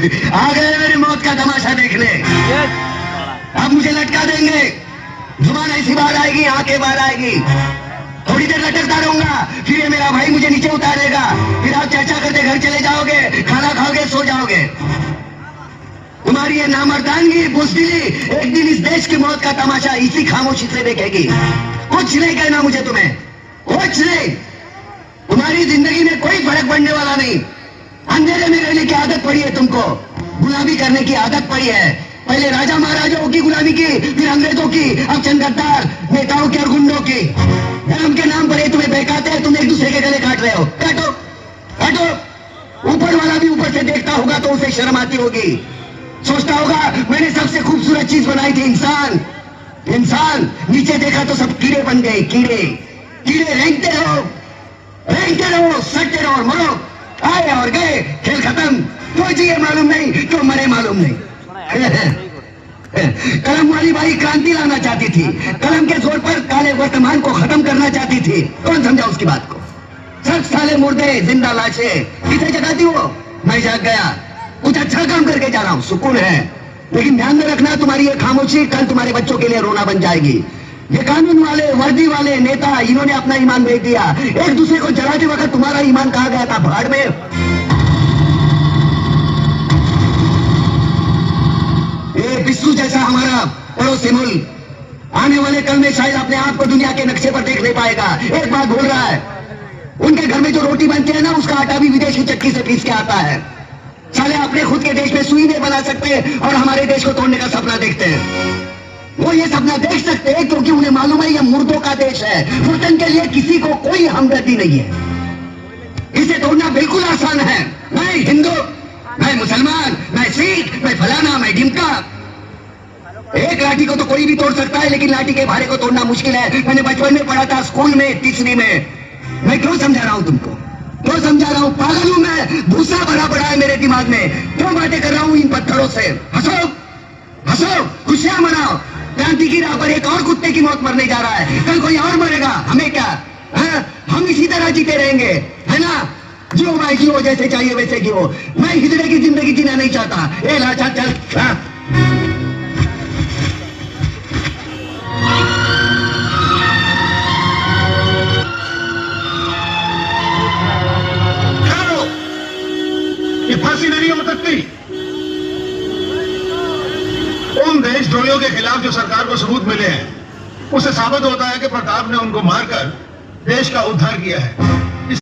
आ गए मेरी मौत का तमाशा देखने। अब मुझे लटका देंगे, जुबान ऐसी बाहर आएगी, आंखें बाहर आएगी, थोड़ी देर लटकता रहूंगा, फिर ये मेरा भाई मुझे नीचे उतारेगा, फिर आप चर्चा करते घर चले जाओगे, खाना खाओगे, सो जाओगे। तुम्हारी ये नामर्दानगी, बुज़दिली एक दिन इस देश की मौत का तमाशा इसी खामोशी से देखेगी। कुछ नहीं कहना मुझे, तुम्हें कुछ नहीं। तुम्हारी जिंदगी में कोई फर्क पड़ने वाला नहीं। अंधेरे में रहने की आदत पड़ी है तुमको, गुलामी करने की आदत पड़ी है। पहले राजा महाराजाओं की गुलामी की, फिर अंग्रेजों की, अब चंद गद्दार नेताओं की और गुंडों की। धर्म के नाम पर ये तुम्हें बहकाते हैं, तुम एक दूसरे के गले काट रहे हो। काटो काटो। ऊपर वाला भी ऊपर से देखता होगा तो उसे शर्म आती होगी, सोचता होगा मैंने सबसे खूबसूरत चीज बनाई थी, इंसान। इंसान नीचे देखा तो सब कीड़े बन गए, कीड़े कीड़े रेंगते रहो, सटते रहो और मरो। आए और गए, खेल खत्म। क्यों जिए मालूम नहीं, क्यों मरे मालूम नहीं। कलम वाली बाई क्रांति लाना चाहती थी, कलम के जोर पर काले वर्तमान को खत्म करना चाहती थी। कौन समझा उसकी बात को? सब साले मुर्दे, जिंदा लाशें, किसे जगाती हो? मैं जाग गया, कुछ अच्छा काम करके जा रहा हूं, सुकून है। लेकिन ध्यान में रखना, तुम्हारी ये खामोशी कल तुम्हारे बच्चों के लिए रोना बन जाएगी। ये कानून वाले, वर्दी वाले नेता, इन्होंने अपना ईमान बेच दिया। एक दूसरे को जलाते वक्त तुम्हारा ईमान कहाँ गया था? भाड़ में। ये बिस्सू जैसा हमारा पड़ोसी मुल्क आने वाले कल में शायद अपने आप को दुनिया के नक्शे पर देख नहीं पाएगा। एक बात भूल रहा है, उनके घर में जो रोटी बनती है ना, उसका आटा भी विदेशी चक्की से पीस के आता है। साले अपने खुद के देश में सुई नहीं बना सकते और हमारे देश को तोड़ने का सपना देखते हैं। वो ये सपना देख सकते हैं क्योंकि उन्हें मालूम है ये मुर्दों का देश है। वतन के लिए किसी को कोई हमदर्दी नहीं है। इसे तोड़ना बिल्कुल आसान है। मैं हिंदू, मैं मुसलमान, मैं सिख, मैं फलाना, मैं ढिमका। एक लाठी को तो कोई भी तोड़ सकता है, लेकिन लाठी के भारे को तोड़ना मुश्किल है। मैंने बचपन में पढ़ा था, स्कूल में, तीसरी में। मैं क्यों समझा रहा हूं तुमको? क्यों समझा रहा हूं? पागल हूं मैं? भूसा भरा पड़ा है मेरे दिमाग में। क्यों बातें कर रहा हूं इन पत्थरों से? हंसो हंसो, खुशियां मनाओ। क्रांति की राह पर एक और कुत्ते की मौत मरने जा रहा है, कल कोई और मरेगा, हमें क्या? हम इसी तरह जीते रहेंगे, है ना? जियो भाई जियो, जैसे चाहिए वैसे जियो। मैं हिजड़े की जिंदगी जीना नहीं चाहता। ए लाचा चल। ये फांसी नहीं हो सकती। उन देशद्रोहियों के खिलाफ जो सरकार को सबूत मिले हैं, उससे साबित होता है कि प्रताप ने उनको मारकर देश का उद्धार किया है।